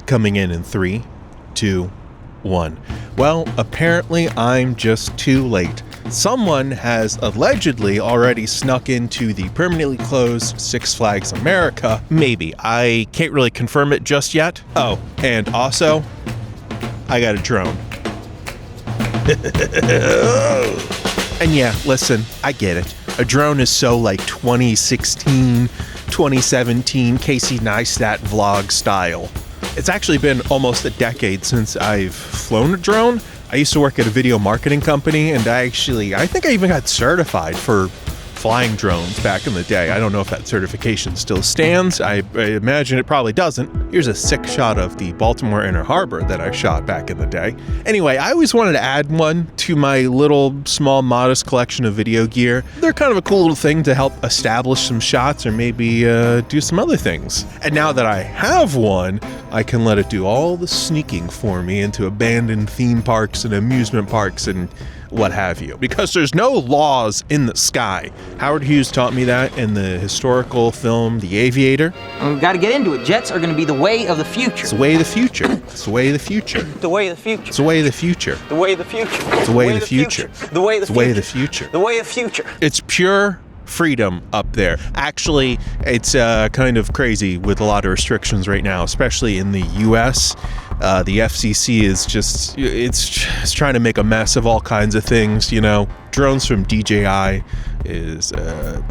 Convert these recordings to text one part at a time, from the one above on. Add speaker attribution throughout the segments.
Speaker 1: Coming in 3, 2, 1. Well, apparently I'm just too late. Someone has allegedly already snuck into the permanently closed Six Flags America. Maybe. I can't really confirm it just yet. Oh, and also, I got a drone. And yeah, listen, I get it. A drone is so like 2016, 2017 Casey Neistat vlog style. It's actually been almost a decade since I've flown a drone. I used to work at a video marketing company, and I think I even got certified for flying drones back in the day. I don't know if that certification still stands. I imagine it probably doesn't. Here's a sick shot of the Baltimore Inner Harbor that I shot back in the day. Anyway, I always wanted to add one to my little, small, modest collection of video gear. They're kind of a cool little thing to help establish some shots or maybe do some other things. And now that I have one, I can let it do all the sneaking for me into abandoned theme parks and amusement parks and what have you, because there's no laws in the sky. Howard Hughes taught me that in the historical film The Aviator.
Speaker 2: And we've got to get into it. Jets are going to be the way of the future.
Speaker 1: It's the way of the future. It's the way of the future.
Speaker 2: The way of the future.
Speaker 1: It's the way of the future.
Speaker 2: The way of the future.
Speaker 1: It's the way of the future.
Speaker 2: The way of the future.
Speaker 1: The way of the future.
Speaker 2: The way of the future.
Speaker 1: It's pure freedom up there. Actually, it's kind of crazy with a lot of restrictions right now, especially in the US. The FCC is it's trying to make a mess of all kinds of things, you know. Drones from DJI is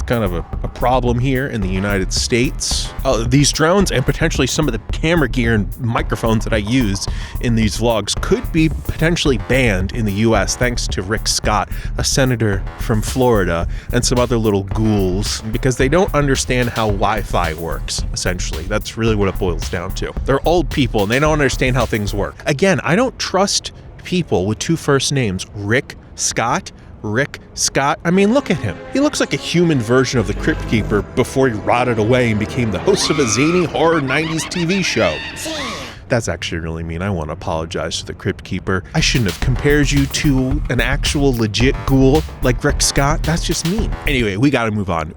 Speaker 1: kind of a problem here in the United States. These drones and potentially some of the camera gear and microphones that I use in these vlogs could be potentially banned in the US thanks to Rick Scott, a senator from Florida, and some other little ghouls, because they don't understand how Wi-Fi works, essentially. That's really what it boils down to. They're old people and they don't understand how things work. Again, I don't trust people with two first names, Rick Scott. I mean, look at him. He looks like a human version of the Crypt Keeper before he rotted away and became the host of a zany horror 90s TV show. That's actually really mean. I want to apologize to the Crypt Keeper. I shouldn't have compared you to an actual legit ghoul like Rick Scott. That's just mean. Anyway, we gotta move on.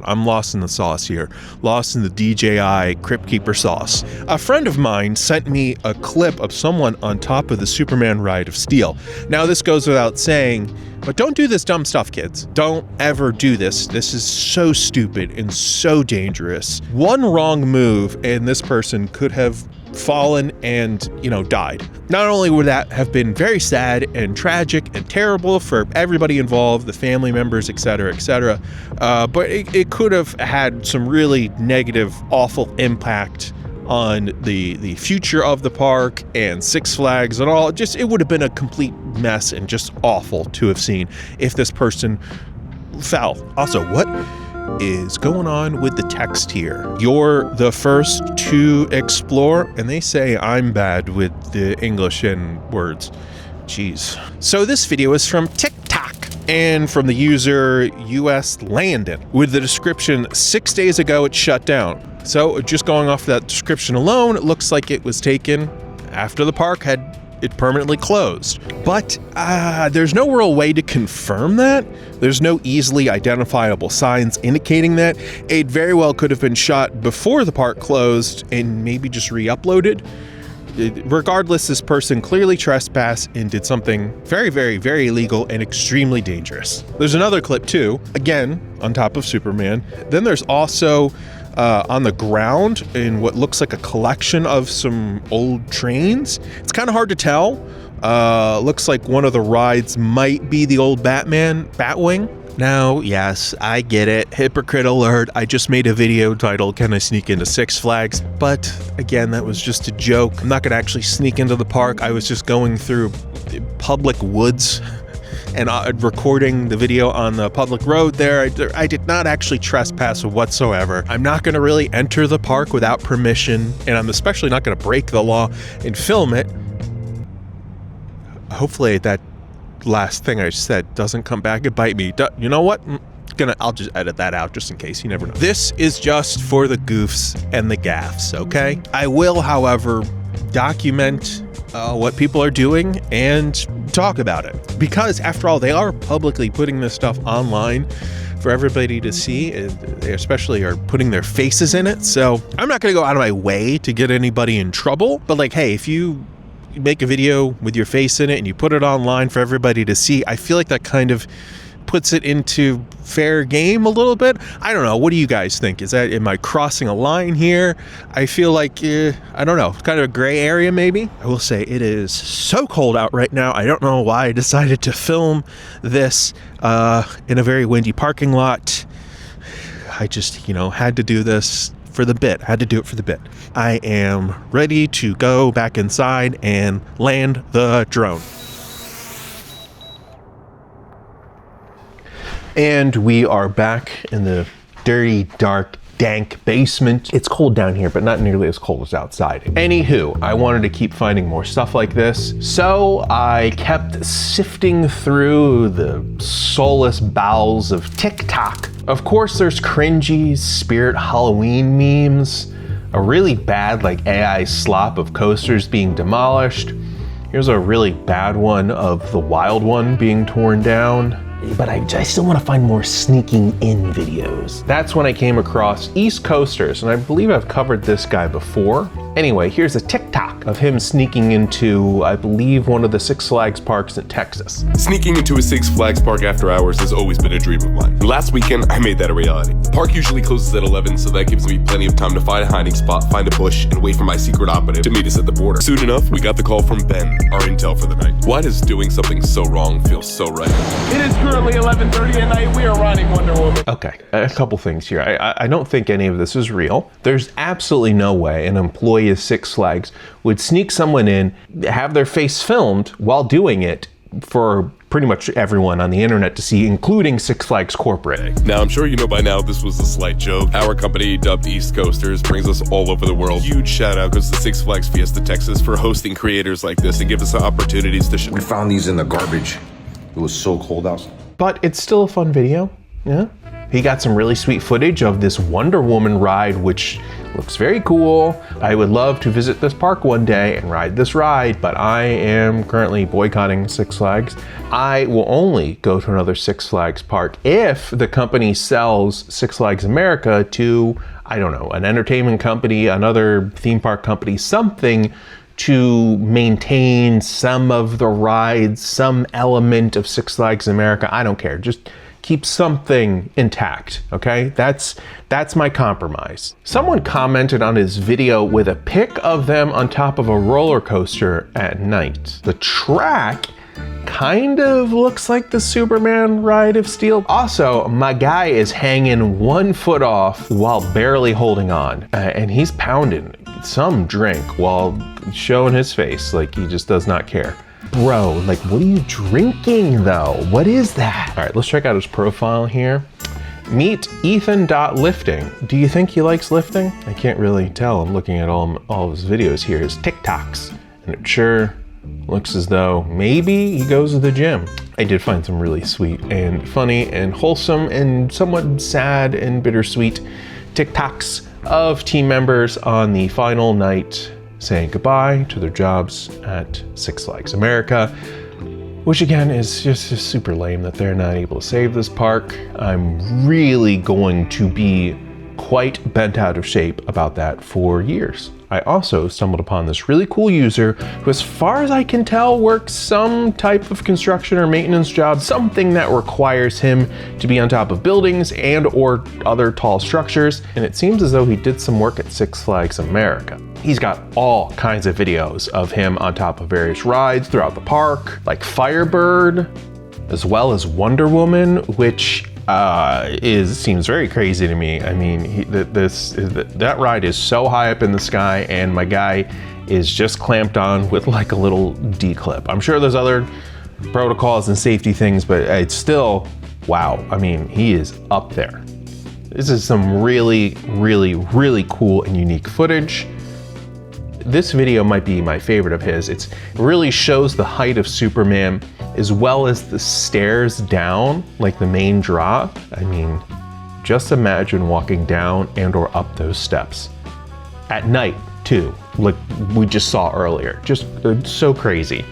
Speaker 1: I'm lost in the sauce here. Lost in the DJI Crypt Keeper sauce. A friend of mine sent me a clip of someone on top of the Superman ride of steel. Now, this goes without saying, but don't do this dumb stuff, kids. Don't ever do this. This is so stupid and so dangerous. One wrong move and this person could have fallen and, died. Not only would that have been very sad and tragic and terrible for everybody involved, the family members, etc., but it could have had some really negative, awful impact on the future of the park and Six Flags and all. It would have been a complete mess and just awful to have seen if this person fell. Also, what is going on with the text here? You're the first to explore, and they say I'm bad with the English and words. Jeez. So this video is from TikTok and from the user US Landon with the description, 6 days ago it shut down. So just going off that description alone, it looks like it was taken after the park had it permanently closed. But there's no real way to confirm that. There's no easily identifiable signs indicating that. It very well could have been shot before the park closed and maybe just re-uploaded. Regardless, this person clearly trespassed and did something very, very, very illegal and extremely dangerous. There's another clip too, again, on top of Superman. Then there's also on the ground in what looks like a collection of some old trains. It's kind of hard to tell. Looks like one of the rides might be the old Batwing. Now, yes, I get it. Hypocrite alert. I just made a video titled, "Can I Sneak into Six Flags?" But again, that was just a joke. I'm not going to actually sneak into the park. I was just going through public woods and recording the video on the public road there. I did not actually trespass whatsoever. I'm not going to really enter the park without permission, and I'm especially not going to break the law and film it. Hopefully that last thing I said doesn't come back and bite me. You know what? I'll just edit that out just in case. You never know. This is just for the goofs and the gaffes, okay? I will, however, document what people are doing and talk about it, because after all, they are publicly putting this stuff online. for everybody to see. They especially are putting their faces in it. So I'm not going to go out of my way to get anybody in trouble. But like, hey, if you make a video with your face in it and you put it online for everybody to see, I feel like that kind of puts it into fair game a little bit. I don't know. What do you guys think? Am I crossing a line here? I feel like, I don't know, kind of a gray area maybe. I will say it is so cold out right now. I don't know why I decided to film this in a very windy parking lot. I just, had to do this for the bit. I had to do it for the bit. I am ready to go back inside and land the drone. And we are back in the dirty, dark, dank basement. It's cold down here, but not nearly as cold as outside. Anywho, I wanted to keep finding more stuff like this, so I kept sifting through the soulless bowels of TikTok. Of course, there's cringy Spirit Halloween memes, a really bad AI slop of coasters being demolished. Here's a really bad one of the wild one being torn down. But I still want to find more sneaking in videos. That's when I came across East Coasters, and I believe I've covered this guy before. Anyway, here's a TikTok of him sneaking into, I believe, one of the Six Flags parks in Texas.
Speaker 3: Sneaking into a Six Flags park after hours has always been a dream of mine. Last weekend, I made that a reality. The park usually closes at 11, so that gives me plenty of time to find a hiding spot, find a bush, and wait for my secret operative to meet us at the border. Soon enough, we got the call from Ben, our intel for the night. Why does doing something so wrong feel so right?
Speaker 4: It is currently 11:30 at night. We are riding Wonder Woman.
Speaker 1: Okay, a couple things here. I don't think any of this is real. There's absolutely no way an employee of Six Flags would sneak someone in, have their face filmed while doing it for pretty much everyone on the internet to see, including Six Flags corporate.
Speaker 3: Now, I'm sure you know by now this was a slight joke. Our company, dubbed East Coasters, brings us all over the world. Huge shout out goes to Six Flags Fiesta Texas for hosting creators like this and give us the opportunities to
Speaker 5: We found these in the garbage. It was so cold out.
Speaker 1: But it's still a fun video, yeah? He got some really sweet footage of this Wonder Woman ride, which looks very cool. I would love to visit this park one day and ride this ride, but I am currently boycotting Six Flags. I will only go to another Six Flags park if the company sells Six Flags America to, I don't know, an entertainment company, another theme park company, something to maintain some of the rides, some element of Six Flags America. I don't care. Just keep something intact, okay? That's my compromise. Someone commented on his video with a pic of them on top of a roller coaster at night. The track kind of looks like the Superman ride of Steel. Also, my guy is hanging 1 foot off while barely holding on, and he's pounding some drink while showing his face like he just does not care. Bro, like, what are you drinking though? What is that? All right, let's check out his profile here. Meet Ethan.lifting. Do you think he likes lifting? I can't really tell. I'm looking at all of his videos here, his TikToks, and it sure looks as though maybe he goes to the gym. I did find some really sweet and funny and wholesome and somewhat sad and bittersweet TikToks of team members on the final night saying goodbye to their jobs at Six Flags America, which again is just super lame that they're not able to save this park. I'm really going to be quite bent out of shape about that for years. I also stumbled upon this really cool user who, as far as I can tell, works some type of construction or maintenance job, something that requires him to be on top of buildings and or other tall structures. And it seems as though he did some work at Six Flags America. He's got all kinds of videos of him on top of various rides throughout the park, like Firebird, as well as Wonder Woman, which seems very crazy to me. I mean, that ride is so high up in the sky, and my guy is just clamped on with like a little D-clip. I'm sure there's other protocols and safety things, but it's still, wow. I mean, he is up there. This is some really, really, really cool and unique footage. This video might be my favorite of his. It really shows the height of Superman as well as the stairs down, like the main drop. I mean, just imagine walking down and or up those steps. At night too, like we just saw earlier. Just so crazy.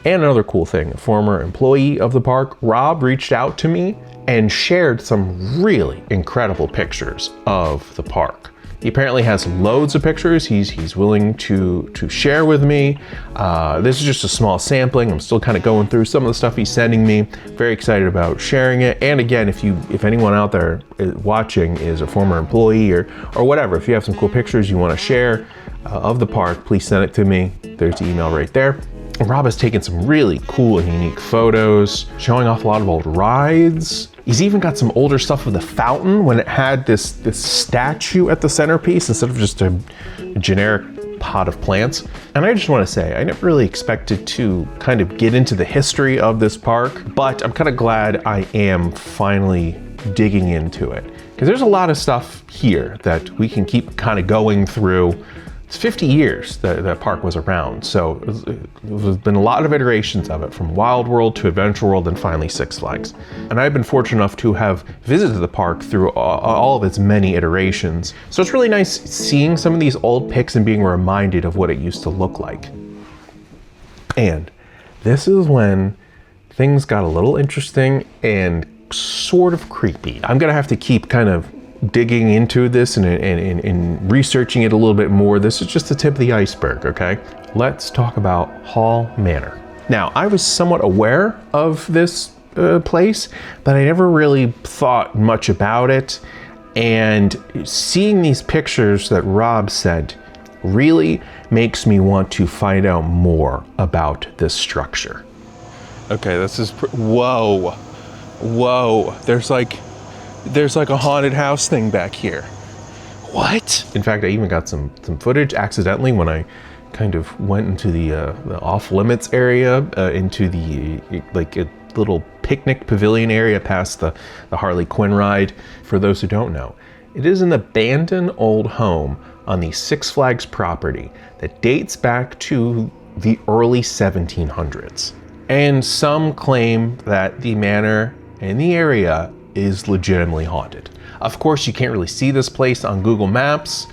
Speaker 1: And another cool thing, a former employee of the park, Rob, reached out to me and shared some really incredible pictures of the park. He apparently has loads of pictures he's willing to share with me. This is just a small sampling. I'm still kind of going through some of the stuff he's sending me. Very excited about sharing it. And again, if anyone out there watching is a former employee or whatever, if you have some cool pictures you want to share of the park, please send it to me. There's the email right there. Rob has taken some really cool and unique photos, showing off a lot of old rides. He's even got some older stuff of the fountain when it had this statue at the centerpiece instead of just a generic pot of plants. And I just want to say, I never really expected to kind of get into the history of this park, but I'm kind of glad I am finally digging into it. Because there's a lot of stuff here that we can keep kind of going through. It's 50 years that park was around, so there's been a lot of iterations of it, from Wild World to Adventure World and finally Six Flags. And I've been fortunate enough to have visited the park through all of its many iterations. So it's really nice seeing some of these old pics and being reminded of what it used to look like. And this is when things got a little interesting and sort of creepy. I'm gonna have to keep kind of digging into this and researching it a little bit more. This is just the tip of the iceberg, okay? Let's talk about Hall Manor. Now, I was somewhat aware of this place, but I never really thought much about it. And seeing these pictures that Rob sent really makes me want to find out more about this structure. Okay, this is, whoa. Whoa, there's like a haunted house thing back here. What? In fact, I even got some footage accidentally when I kind of went into the off limits area, into the like a little picnic pavilion area past the Harley Quinn ride. For those who don't know, it is an abandoned old home on the Six Flags property that dates back to the early 1700s. And some claim that the manor and the area is legitimately haunted. Of course, you can't really see this place on Google Maps,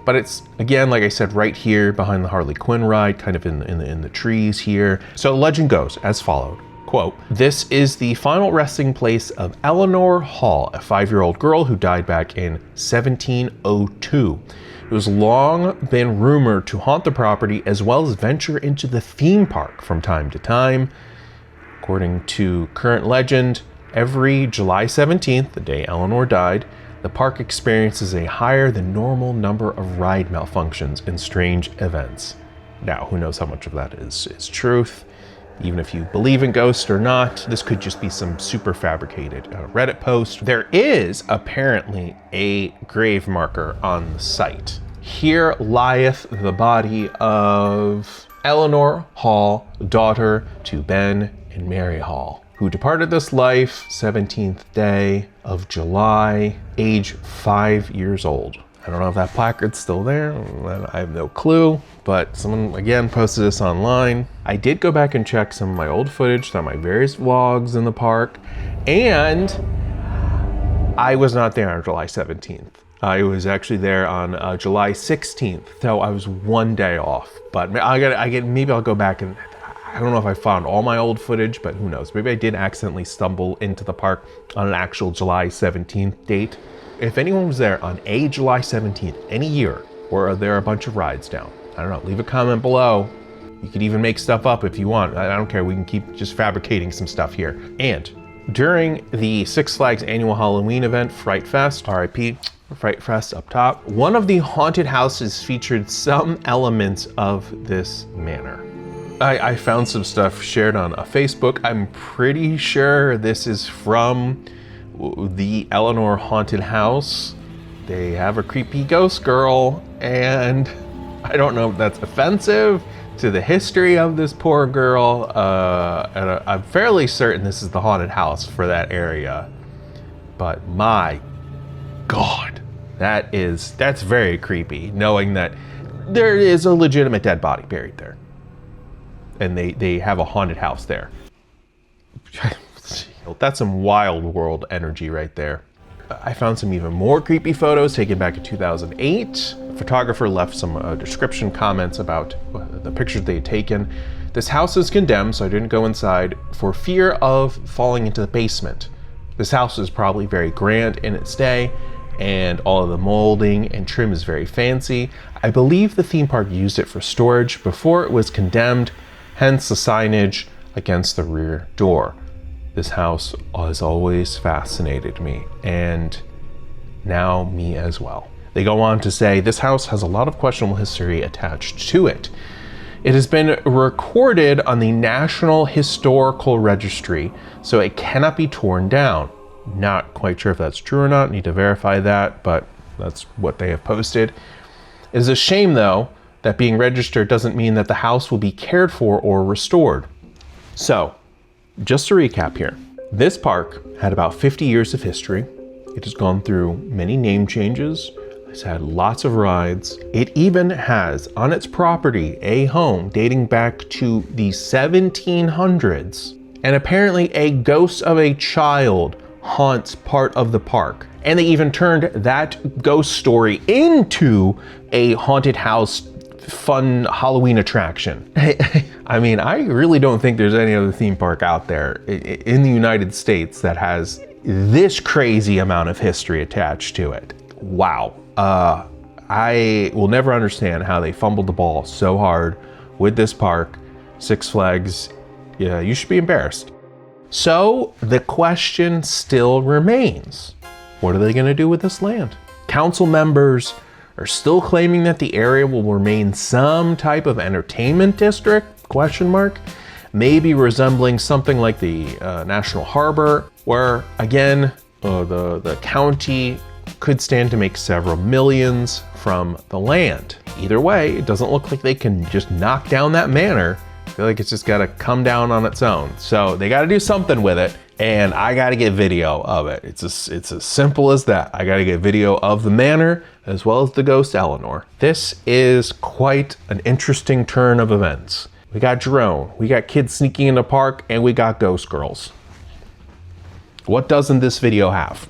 Speaker 1: but it's, again, like I said, right here behind the Harley Quinn ride, kind of in the trees here. So the legend goes as followed, quote, "This is the final resting place of Eleanor Hall, a 5-year-old girl who died back in 1702. It was long been rumored to haunt the property as well as venture into the theme park from time to time. According to current legend, every July 17th, the day Eleanor died, the park experiences a higher than normal number of ride malfunctions and strange events." Now, who knows how much of that is truth? Even if you believe in ghosts or not, this could just be some super fabricated Reddit post. There is apparently a grave marker on the site. "Here lieth the body of Eleanor Hall, daughter to Ben and Mary Hall, who departed this life 17th day of July, age 5 years old." I don't know if that placard's still there. I have no clue, but someone, again, posted this online. I did go back and check some of my old footage on my various vlogs in the park, and I was not there on July 17th. I was actually there on July 16th, so I was one day off. But maybe I'll go back and, I don't know if I found all my old footage, but who knows? Maybe I did accidentally stumble into the park on an actual July 17th date. If anyone was there on a July 17th, any year, or are there a bunch of rides down? I don't know, leave a comment below. You could even make stuff up if you want. I don't care, we can keep just fabricating some stuff here. And during the Six Flags annual Halloween event, Fright Fest, RIP, Fright Fest up top, one of the haunted houses featured some elements of this manor. I found some stuff shared on Facebook. I'm pretty sure this is from the Eleanor haunted house. They have a creepy ghost girl, and I don't know if that's offensive to the history of this poor girl. And I'm fairly certain this is the haunted house for that area. But my God, that's very creepy, knowing that there is a legitimate dead body buried there. And they have a haunted house there. That's some Wild World energy right there. I found some even more creepy photos taken back in 2008. The photographer left some description comments about the pictures they had taken. "This house is condemned, so I didn't go inside for fear of falling into the basement. This house is probably very grand in its day, and all of the molding and trim is very fancy. I believe the theme park used it for storage before it was condemned, hence the signage against the rear door. This house has always fascinated me, and now me as well. They go on to say this house has a lot of questionable history attached to it. It has been recorded on the National Historical Registry, so it cannot be torn down. Not quite sure if that's true or not, need to verify that, but that's what they have posted. It is a shame though, that being registered doesn't mean that the house will be cared for or restored. So, just to recap here, this park had about 50 years of history. It has gone through many name changes. It's had lots of rides. It even has on its property a home dating back to the 1700s. And apparently a ghost of a child haunts part of the park. And they even turned that ghost story into a haunted house fun Halloween attraction. I mean, I really don't think there's any other theme park out there in the United States that has this crazy amount of history attached to it. Wow. I will never understand how they fumbled the ball so hard with this park. Six Flags, yeah, you should be embarrassed. So the question still remains, what are they gonna do with this land? Council members are still claiming that the area will remain some type of entertainment district, question mark, maybe resembling something like the National Harbor, where again, the county could stand to make several millions from the land. Either way, it doesn't look like they can just knock down that manor. I feel like it's just gotta come down on its own. So they gotta do something with it, and I gotta get video of it. It's as simple as that. I gotta get video of the manor as well as the ghost Eleanor. This is quite an interesting turn of events. We got drone, we got kids sneaking in the park, and we got ghost girls. What doesn't this video have?